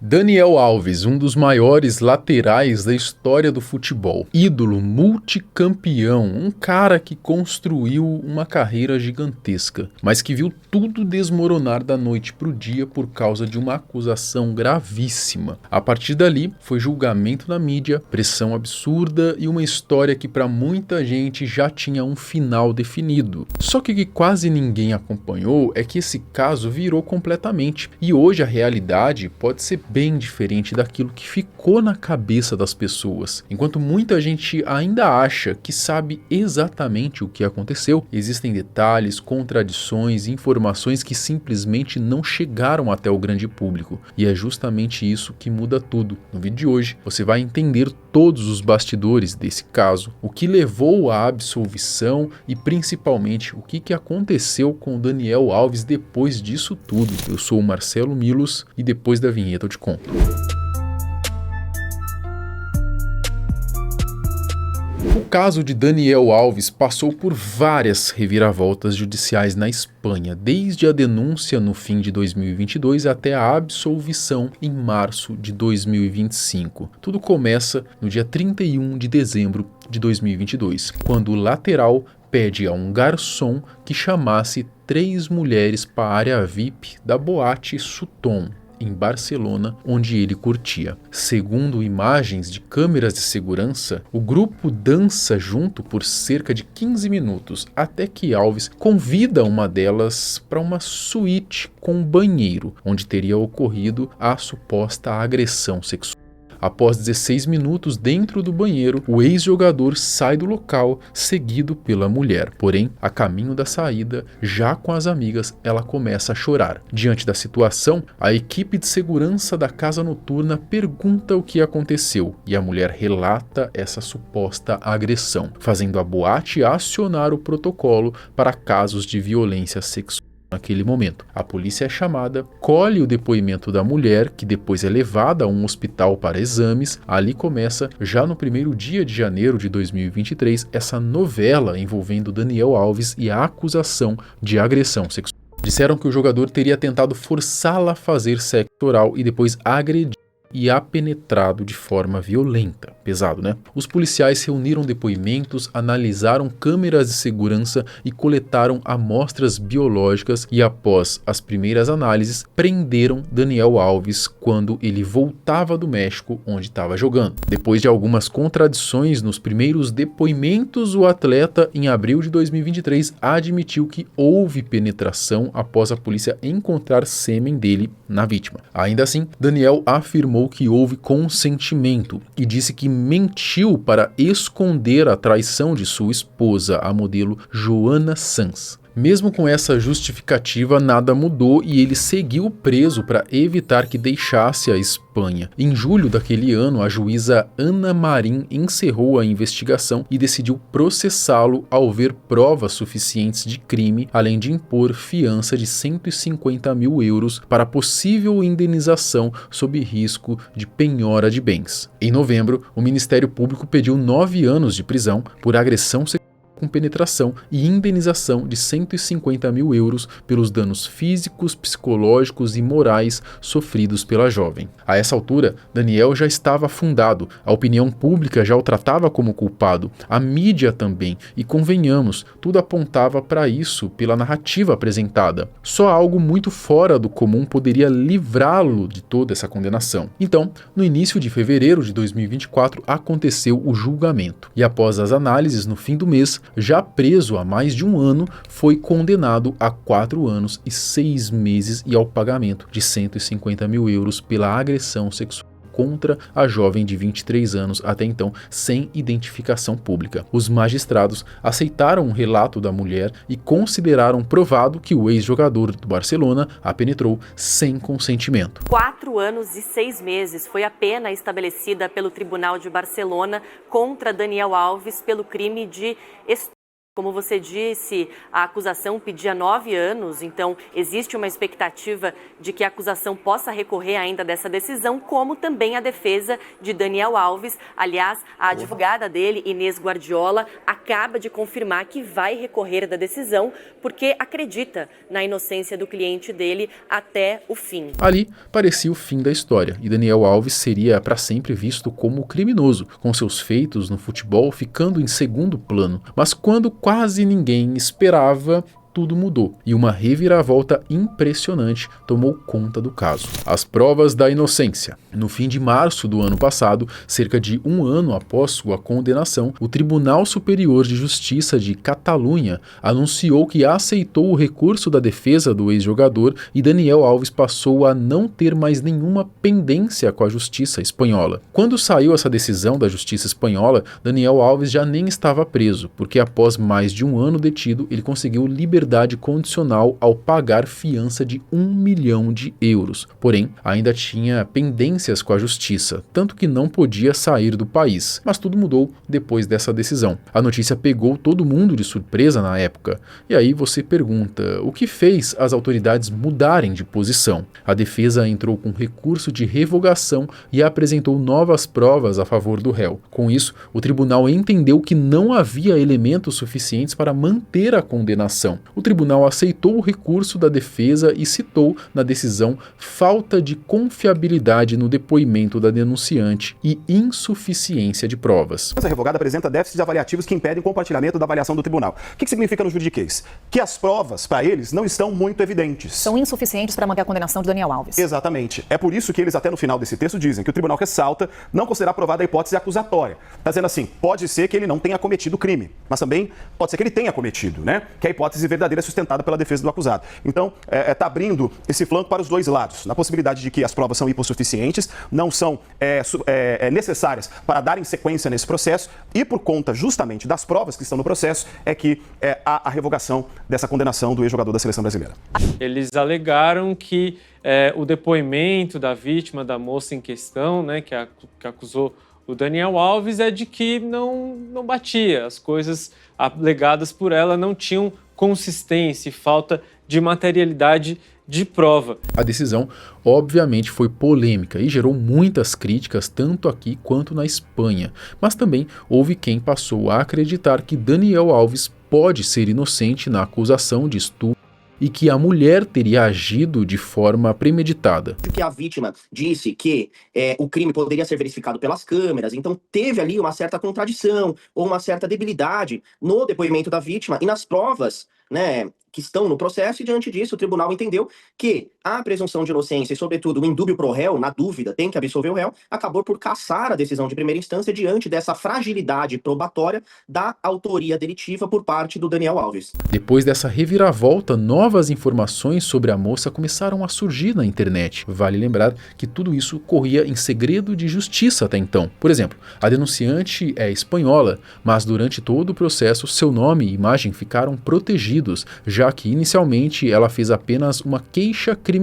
Daniel Alves, um dos maiores laterais da história do futebol. Ídolo, multicampeão, um cara que construiu uma carreira gigantesca, mas que viu tudo desmoronar da noite para o dia por causa de uma acusação gravíssima. A partir dali, foi julgamento na mídia, pressão absurda e uma história que para muita gente já tinha um final definido. Só que o que quase ninguém acompanhou é que esse caso virou completamente, e hoje a realidade pode ser bem diferente daquilo que ficou na cabeça das pessoas. Enquanto muita gente ainda acha que sabe exatamente o que aconteceu, existem detalhes, contradições e informações que simplesmente não chegaram até o grande público. E é justamente isso que muda tudo. No vídeo de hoje, você vai entender todos os bastidores desse caso, o que levou à absolvição e principalmente o que aconteceu com o Daniel Alves depois disso tudo. Eu sou o Marcelo Milos e depois da vinheta eu te conto. O caso de Daniel Alves passou por várias reviravoltas judiciais na Espanha, desde a denúncia no fim de 2022 até a absolvição em março de 2025. Tudo começa no dia 31 de dezembro de 2022, quando o lateral pede a um garçom que chamasse 3 mulheres para a área VIP da boate Sutton, em Barcelona, onde ele curtia. Segundo imagens de câmeras de segurança, o grupo dança junto por cerca de 15 minutos, até que Alves convida uma delas para uma suíte com banheiro, onde teria ocorrido a suposta agressão sexual. Após 16 minutos dentro do banheiro, o ex-jogador sai do local, seguido pela mulher. Porém, a caminho da saída, já com as amigas, ela começa a chorar. Diante da situação, a equipe de segurança da casa noturna pergunta o que aconteceu e a mulher relata essa suposta agressão, fazendo a boate acionar o protocolo para casos de violência sexual. Naquele momento, a polícia é chamada, colhe o depoimento da mulher, que depois é levada a um hospital para exames. Ali começa, já no primeiro dia de janeiro de 2023, essa novela envolvendo Daniel Alves e a acusação de agressão sexual. Disseram que o jogador teria tentado forçá-la a fazer sexo oral e depois agredir e a penetrado de forma violenta. Pesado, né? Os policiais reuniram depoimentos, analisaram câmeras de segurança e coletaram amostras biológicas e, após as primeiras análises, prenderam Daniel Alves quando ele voltava do México, onde estava jogando. Depois de algumas contradições nos primeiros depoimentos, o atleta, em abril de 2023, admitiu que houve penetração após a polícia encontrar sêmen dele na vítima. Ainda assim, Daniel afirmou que houve consentimento e disse que mentiu para esconder a traição de sua esposa, a modelo Joana Sanz. Mesmo com essa justificativa, nada mudou e ele seguiu preso para evitar que deixasse a Espanha. Em julho daquele ano, a juíza Ana Marín encerrou a investigação e decidiu processá-lo ao ver provas suficientes de crime, além de impor fiança de 150 mil euros para possível indenização sob risco de penhora de bens. Em novembro, o Ministério Público pediu 9 anos de prisão por agressão sexual com penetração e indenização de 150 mil euros pelos danos físicos, psicológicos e morais sofridos pela jovem. A essa altura, Daniel já estava afundado, a opinião pública já o tratava como culpado, a mídia também, e convenhamos, tudo apontava para isso pela narrativa apresentada. Só algo muito fora do comum poderia livrá-lo de toda essa condenação. Então, no início de fevereiro de 2024, aconteceu o julgamento, e após as análises no fim do mês, já preso há mais de um ano, foi condenado a 4 anos e 6 meses e ao pagamento de 150 mil euros pela agressão sexual contra a jovem de 23 anos, até então sem identificação pública. Os magistrados aceitaram o relato da mulher e consideraram provado que o ex-jogador do Barcelona a penetrou sem consentimento. 4 anos e 6 meses foi a pena estabelecida pelo Tribunal de Barcelona contra Daniel Alves pelo crime de estupro Como você disse, a acusação pedia 9 anos, então existe uma expectativa de que a acusação possa recorrer ainda dessa decisão, como também a defesa de Daniel Alves. Aliás, a advogada dele, Inês Guardiola, acaba de confirmar que vai recorrer da decisão porque acredita na inocência do cliente dele até o fim. Ali parecia o fim da história e Daniel Alves seria para sempre visto como criminoso, com seus feitos no futebol ficando em segundo plano. Mas quando quase ninguém esperava, tudo mudou e uma reviravolta impressionante tomou conta do caso. As provas da inocência. No fim de março do ano passado, cerca de um ano após sua condenação, o Tribunal Superior de Justiça de Catalunha anunciou que aceitou o recurso da defesa do ex-jogador e Daniel Alves passou a não ter mais nenhuma pendência com a justiça espanhola. Quando saiu essa decisão da justiça espanhola, Daniel Alves já nem estava preso, porque após mais de um ano detido, ele conseguiu liberdade condicional ao pagar fiança de 1 milhão de euros. Porém, ainda tinha pendências com a justiça, tanto que não podia sair do país. Mas tudo mudou depois dessa decisão. A notícia pegou todo mundo de surpresa na época. E aí você pergunta, o que fez as autoridades mudarem de posição? A defesa entrou com recurso de revogação e apresentou novas provas a favor do réu. Com isso, o tribunal entendeu que não havia elementos suficientes para manter a condenação. O tribunal aceitou o recurso da defesa e citou na decisão falta de confiabilidade no depoimento da denunciante e insuficiência de provas. Essa revogada apresenta déficits avaliativos que impedem o compartilhamento da avaliação do tribunal. O que significa no juridiquês? Que as provas, para eles, não estão muito evidentes. São insuficientes para manter a condenação de Daniel Alves. Exatamente. É por isso que eles, até no final desse texto, dizem que o tribunal ressalta não considerar aprovada a hipótese acusatória. Está dizendo assim, pode ser que ele não tenha cometido o crime, mas também pode ser que ele tenha cometido, né? Que a hipótese verdadeira é sustentada pela defesa do acusado. Então, está abrindo esse flanco para os dois lados, na possibilidade de que as provas são hipossuficientes, não são necessárias para darem sequência nesse processo e por conta justamente das provas que estão no processo é que há a revogação dessa condenação do ex-jogador da seleção brasileira. Eles alegaram que o depoimento da vítima, da moça em questão, né, que acusou o Daniel Alves, é de que não batia, as coisas alegadas por ela não tinham consistência e falta de materialidade de prova. A decisão, obviamente, foi polêmica e gerou muitas críticas tanto aqui quanto na Espanha, mas também houve quem passou a acreditar que Daniel Alves pode ser inocente na acusação de estupro e que a mulher teria agido de forma premeditada. Que a vítima disse que o crime poderia ser verificado pelas câmeras, então teve ali uma certa contradição ou uma certa debilidade no depoimento da vítima e nas provas, né, que estão no processo, e diante disso o tribunal entendeu que a presunção de inocência e, sobretudo, o indúbio pro réu, na dúvida, tem que absolver o réu, acabou por cassar a decisão de primeira instância diante dessa fragilidade probatória da autoria delitiva por parte do Daniel Alves. Depois dessa reviravolta, novas informações sobre a moça começaram a surgir na internet. Vale lembrar que tudo isso corria em segredo de justiça até então. Por exemplo, a denunciante é espanhola, mas durante todo o processo seu nome e imagem ficaram protegidos, já que inicialmente ela fez apenas uma queixa criminal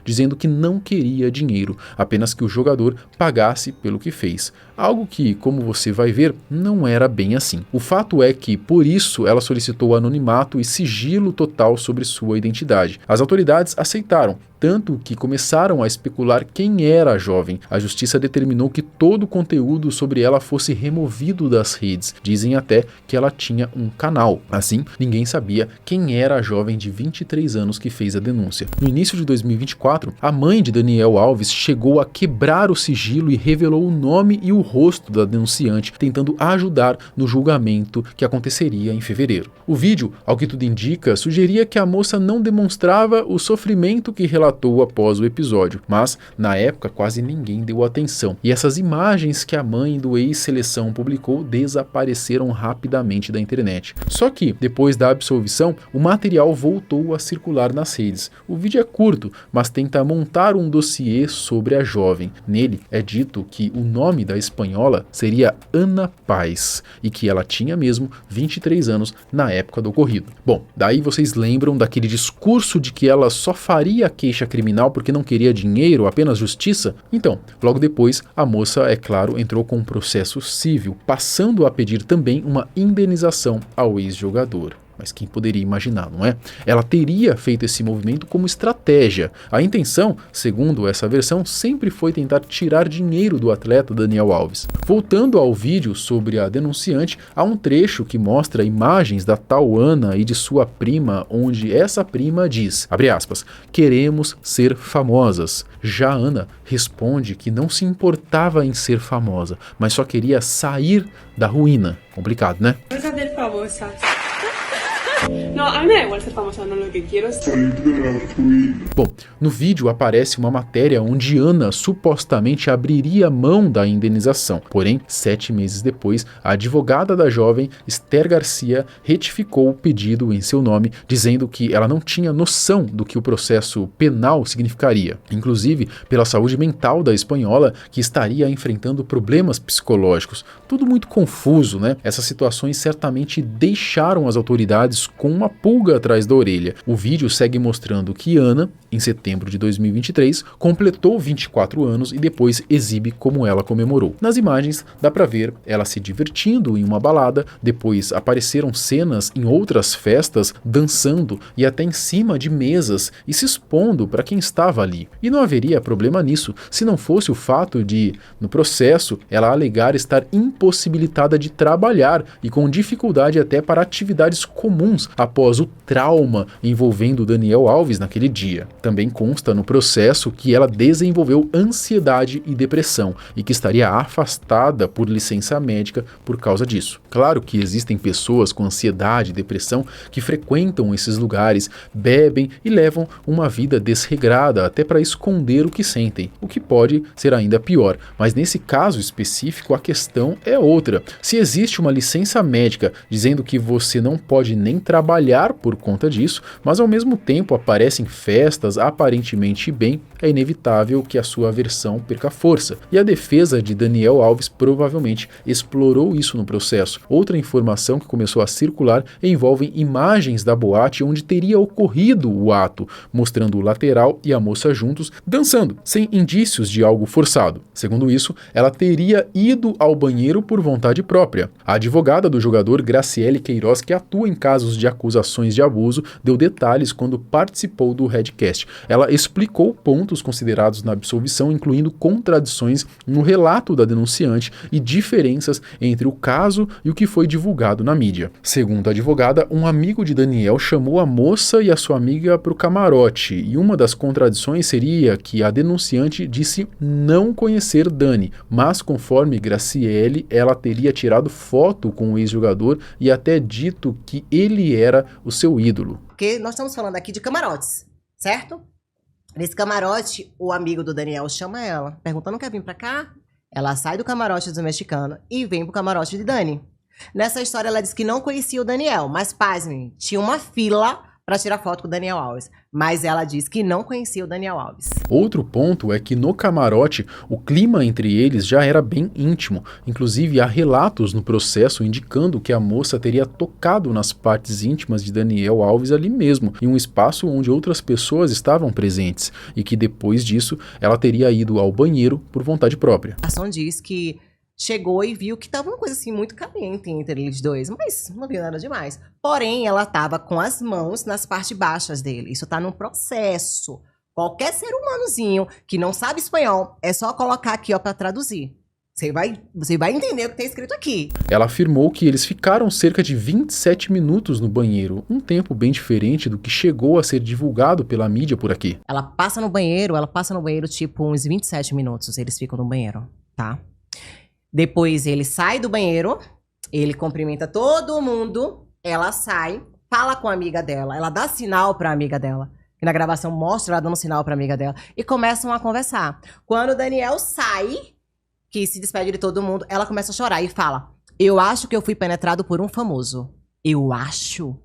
dizendo que não queria dinheiro, apenas que o jogador pagasse pelo que fez. Algo que, como você vai ver, não era bem assim. O fato é que, por isso, ela solicitou anonimato e sigilo total sobre sua identidade. As autoridades aceitaram, tanto que começaram a especular quem era a jovem. A justiça determinou que todo o conteúdo sobre ela fosse removido das redes. Dizem até que ela tinha um canal. Assim, ninguém sabia quem era a jovem de 23 anos que fez a denúncia. No início de 2024, a mãe de Daniel Alves chegou a quebrar o sigilo e revelou o nome e o rosto da denunciante, tentando ajudar no julgamento que aconteceria em fevereiro. O vídeo, ao que tudo indica, sugeria que a moça não demonstrava o sofrimento que relatou após o episódio, mas na época quase ninguém deu atenção, e essas imagens que a mãe do ex-seleção publicou desapareceram rapidamente da internet. Só que, depois da absolvição, o material voltou a circular nas redes. O vídeo é curto, mas tenta montar um dossiê sobre a jovem. Nele é dito que o nome da espanhola seria Ana Paz e que ela tinha mesmo 23 anos na época do ocorrido. Bom, daí vocês lembram daquele discurso de que ela só faria a queixa queixa criminal porque não queria dinheiro, apenas justiça? Então, logo depois, a moça, é claro, entrou com um processo civil, passando a pedir também uma indenização ao ex-jogador. Mas quem poderia imaginar, não é? Ela teria feito esse movimento como estratégia. A intenção, segundo essa versão, sempre foi tentar tirar dinheiro do atleta Daniel Alves. Voltando ao vídeo sobre a denunciante, há um trecho que mostra imagens da tal Ana e de sua prima, onde essa prima diz, abre aspas, queremos ser famosas. Já Ana responde que não se importava em ser famosa, mas só queria sair da ruína. Complicado, né? Ser famosa. No, a mí me da igual ser famosa, no, lo que quiero es salir de la ruina. Bom, no vídeo aparece uma matéria onde Ana supostamente abriria mão da indenização. Porém, 7 meses depois, a advogada da jovem, Esther Garcia, retificou o pedido em seu nome, dizendo que ela não tinha noção do que o processo penal significaria, inclusive pela saúde mental da espanhola, que estaria enfrentando problemas psicológicos. Tudo muito confuso, né? Essas situações certamente deixaram as autoridades com uma pulga atrás da orelha. O vídeo segue mostrando que Ana, em setembro de 2023, completou 24 anos e depois exibe como ela comemorou. Nas imagens dá pra ver ela se divertindo em uma balada, depois apareceram cenas em outras festas, dançando e até em cima de mesas e se expondo para quem estava ali. E não haveria problema nisso, se não fosse o fato de, no processo, ela alegar estar impossibilitada de trabalhar e com dificuldade até para atividades comuns após o trauma envolvendo Daniel Alves naquele dia. Também consta no processo que ela desenvolveu ansiedade e depressão e que estaria afastada por licença médica por causa disso. Claro que existem pessoas com ansiedade e depressão que frequentam esses lugares, bebem e levam uma vida desregrada até para esconder o que sentem, o que pode ser ainda pior. Mas nesse caso específico a questão é outra. Se existe uma licença médica dizendo que você não pode nem trabalhar por conta disso, mas ao mesmo tempo aparecem festas aparentemente bem, é inevitável que a sua versão perca força. E a defesa de Daniel Alves provavelmente explorou isso no processo. Outra informação que começou a circular envolve imagens da boate onde teria ocorrido o ato, mostrando o lateral e a moça juntos dançando, sem indícios de algo forçado. Segundo isso, ela teria ido ao banheiro por vontade própria. A advogada do jogador, Graciele Queiroz, que atua em casos de acusações de abuso, deu detalhes quando participou do Redcast. Ela explicou pontos considerados na absolvição, incluindo contradições no relato da denunciante e diferenças entre o caso e o que foi divulgado na mídia. Segundo a advogada, um amigo de Daniel chamou a moça e a sua amiga para o camarote, e uma das contradições seria que a denunciante disse não conhecer Dani, mas conforme Graciele, ela teria tirado foto com o ex-jogador e até dito que ele era o seu ídolo. Porque nós estamos falando aqui de camarotes, certo? Nesse camarote, o amigo do Daniel chama ela, perguntando: quer vir pra cá? Ela sai do camarote do mexicano e vem pro camarote de Dani. Nessa história, ela disse que não conhecia o Daniel, mas, pasmem, tinha uma fila para tirar foto com o Daniel Alves. Mas ela disse que não conhecia o Daniel Alves. Outro ponto é que no camarote o clima entre eles já era bem íntimo. Inclusive há relatos no processo indicando que a moça teria tocado nas partes íntimas de Daniel Alves ali mesmo, em um espaço onde outras pessoas estavam presentes, e que depois disso ela teria ido ao banheiro por vontade própria. A ação diz que chegou e viu que tava uma coisa assim muito caliente entre eles dois, mas não viu nada demais. Porém, ela tava com as mãos nas partes baixas dele. Isso tá num processo. Qualquer ser humanozinho que não sabe espanhol, é só colocar aqui, ó, para traduzir. Você vai entender o que tá escrito aqui. Ela afirmou que eles ficaram cerca de 27 minutos no banheiro, um tempo bem diferente do que chegou a ser divulgado pela mídia por aqui. Ela passa no banheiro tipo uns 27 minutos, eles ficam no banheiro, tá? Depois ele sai do banheiro, ele cumprimenta todo mundo, ela sai, fala com a amiga dela, ela dá sinal pra amiga dela, que na gravação mostra ela dando sinal pra amiga dela, e começam a conversar. Quando o Daniel sai, que se despede de todo mundo, ela começa a chorar e fala: eu acho que eu fui penetrado por um famoso. Eu acho?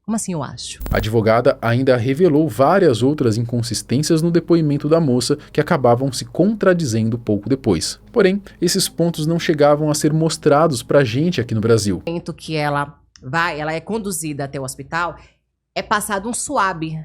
Como assim eu acho? A advogada ainda revelou várias outras inconsistências no depoimento da moça que acabavam se contradizendo pouco depois. Porém, esses pontos não chegavam a ser mostrados pra gente aqui no Brasil. No momento que ela é conduzida até o hospital, é passado um suave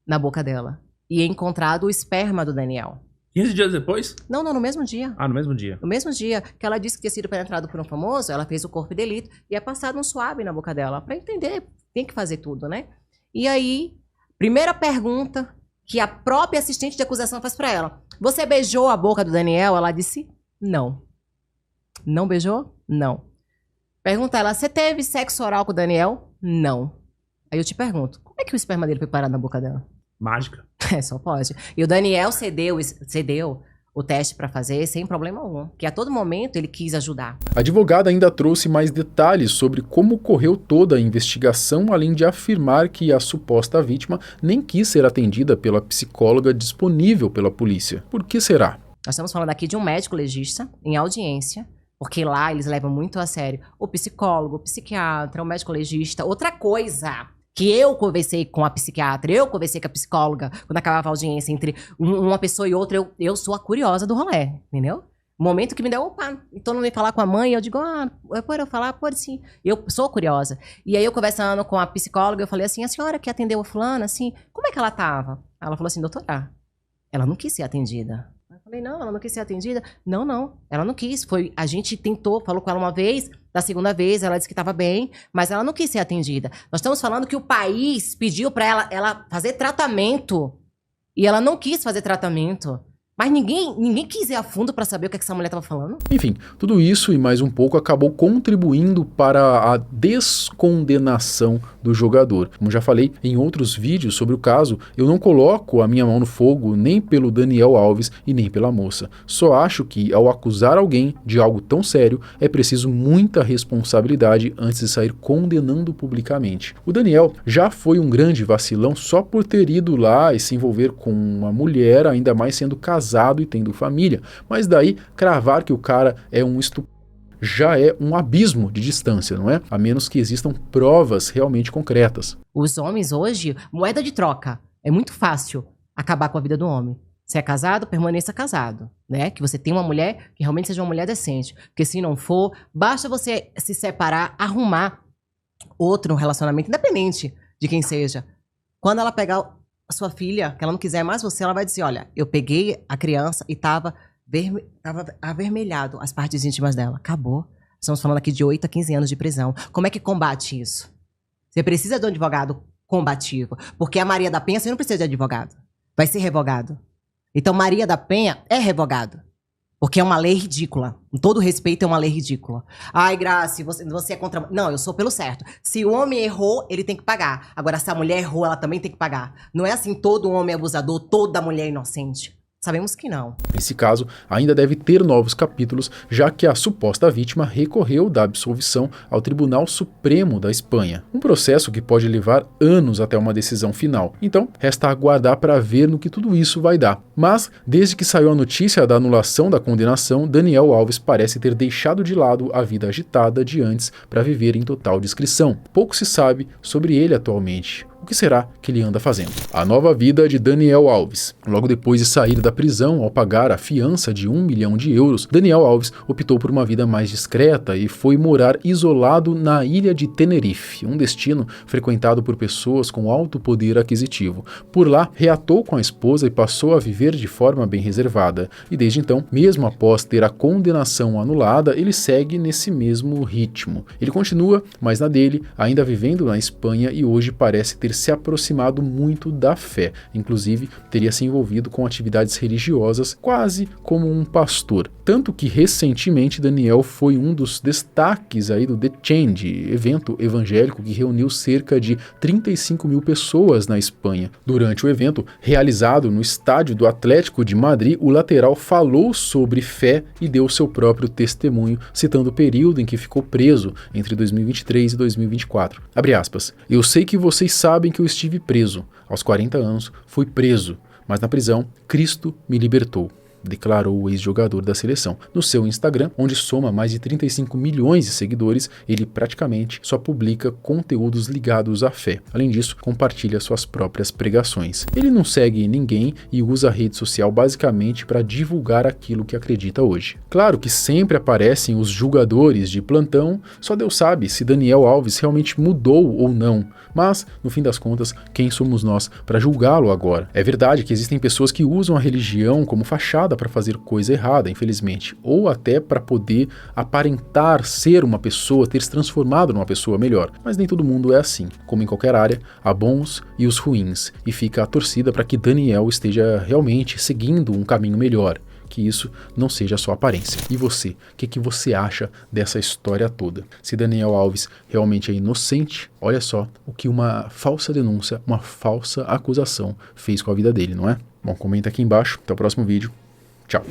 na boca dela. e encontrado o esperma do Daniel. 15 dias depois? Não, no mesmo dia. Ah, no mesmo dia. No mesmo dia que ela disse que tinha sido penetrado por um famoso, ela fez o corpo de delito e é passado um suave na boca dela. Pra entender, tem que fazer tudo, né? E aí, primeira pergunta que a própria assistente de acusação faz pra ela. Você beijou a boca do Daniel? Ela disse, não. Não beijou? Não. Pergunta ela, você teve sexo oral com o Daniel? Não. Aí eu te pergunto, como é que o esperma dele foi parar na boca dela? Mágica. Só pode. E o Daniel cedeu o teste pra fazer sem problema algum. Que a todo momento ele quis ajudar. A advogada ainda trouxe mais detalhes sobre como correu toda a investigação, além de afirmar que a suposta vítima nem quis ser atendida pela psicóloga disponível pela polícia. Por que será? Nós estamos falando aqui de um médico legista em audiência, porque lá eles levam muito a sério o psicólogo, o psiquiatra, o médico legista. Outra coisa que eu conversei com a psiquiatra, eu conversei com a psicóloga, quando acabava a audiência entre uma pessoa e outra, eu sou a curiosa do rolê, entendeu? O momento que me deu, opa, então não vem falar com a mãe, eu digo, pode eu falar? Pode sim. Eu sou curiosa. E aí eu conversando com a psicóloga, eu falei assim, a senhora que atendeu a fulana, assim, como é que ela tava? Ela falou assim, doutora, ela não quis ser atendida. Eu falei, não, ela não quis ser atendida. Não, ela não quis. A gente tentou, falou com ela uma vez, da segunda vez ela disse que estava bem, mas ela não quis ser atendida. Nós estamos falando que o país pediu para ela fazer tratamento e ela não quis fazer tratamento. Mas ninguém quis ir a fundo para saber o que essa mulher estava falando. Enfim, tudo isso e mais um pouco acabou contribuindo para a descondenação do jogador. Como já falei em outros vídeos sobre o caso, eu não coloco a minha mão no fogo nem pelo Daniel Alves e nem pela moça. Só acho que ao acusar alguém de algo tão sério, é preciso muita responsabilidade antes de sair condenando publicamente. O Daniel já foi um grande vacilão só por ter ido lá e se envolver com uma mulher, ainda mais sendo casado e tendo família, mas daí cravar que o cara é um estuprador já é um abismo de distância, não é? A menos que existam provas realmente concretas. Os homens hoje, moeda de troca, é muito fácil acabar com a vida do homem. Se é casado, permaneça casado, né? Que você tenha uma mulher que realmente seja uma mulher decente, porque se não for, basta você se separar, arrumar outro relacionamento, independente de quem seja. Quando ela pegar a sua filha, que ela não quiser mais você, ela vai dizer, olha, eu peguei a criança e tava avermelhado as partes íntimas dela. Acabou. Estamos falando aqui de 8 a 15 anos de prisão. Como é que combate isso? Você precisa de um advogado combativo. Porque a Maria da Penha, você não precisa de advogado. Vai ser revogado. Então, Maria da Penha é revogado. Porque é uma lei ridícula. Com todo respeito, é uma lei ridícula. Ai, Grace, você é contra... Não, eu sou pelo certo. Se o homem errou, ele tem que pagar. Agora, se a mulher errou, ela também tem que pagar. Não é assim, todo homem é abusador, toda mulher é inocente. Sabemos que não. Esse caso ainda deve ter novos capítulos, já que a suposta vítima recorreu da absolvição ao Tribunal Supremo da Espanha. Um processo que pode levar anos até uma decisão final. Então, resta aguardar para ver no que tudo isso vai dar. Mas, desde que saiu a notícia da anulação da condenação, Daniel Alves parece ter deixado de lado a vida agitada de antes para viver em total discrição. Pouco se sabe sobre ele atualmente. O que será que ele anda fazendo? A nova vida de Daniel Alves. Logo depois de sair da prisão, ao pagar a fiança de 1 milhão de euros, Daniel Alves optou por uma vida mais discreta e foi morar isolado na ilha de Tenerife, um destino frequentado por pessoas com alto poder aquisitivo. Por lá, reatou com a esposa e passou a viver de forma bem reservada. E desde então, mesmo após ter a condenação anulada, ele segue nesse mesmo ritmo. Ele continua, mas na dele, ainda vivendo na Espanha e hoje parece ter se aproximado muito da fé. Inclusive, teria se envolvido com atividades religiosas quase como um pastor. Tanto que recentemente Daniel foi um dos destaques aí do The Change, evento evangélico que reuniu cerca de 35 mil pessoas na Espanha. Durante o evento, realizado no estádio do Atlético de Madrid, o lateral falou sobre fé e deu seu próprio testemunho, citando o período em que ficou preso entre 2023 e 2024. Abre aspas. Eu sei que vocês sabem que eu estive preso. Aos 40 anos, fui preso, mas na prisão, Cristo me libertou. declarou o ex-jogador da seleção. No seu Instagram, onde soma mais de 35 milhões de seguidores, ele praticamente só publica conteúdos ligados à fé. Além disso, compartilha suas próprias pregações. Ele não segue ninguém e usa a rede social basicamente para divulgar aquilo que acredita hoje. Claro que sempre aparecem os julgadores de plantão, só Deus sabe se Daniel Alves realmente mudou ou não, mas, no fim das contas, quem somos nós para julgá-lo agora? É verdade que existem pessoas que usam a religião como fachada para fazer coisa errada, infelizmente, ou até para poder aparentar ser uma pessoa, ter se transformado numa pessoa melhor, mas nem todo mundo é assim. Como em qualquer área, há bons e os ruins, e fica a torcida para que Daniel esteja realmente seguindo um caminho melhor, que isso não seja só aparência. E você? O que você acha dessa história toda? Se Daniel Alves realmente é inocente, olha só o que uma falsa denúncia, uma falsa acusação fez com a vida dele, não é? Bom, comenta aqui embaixo. Até o próximo vídeo. Tchau.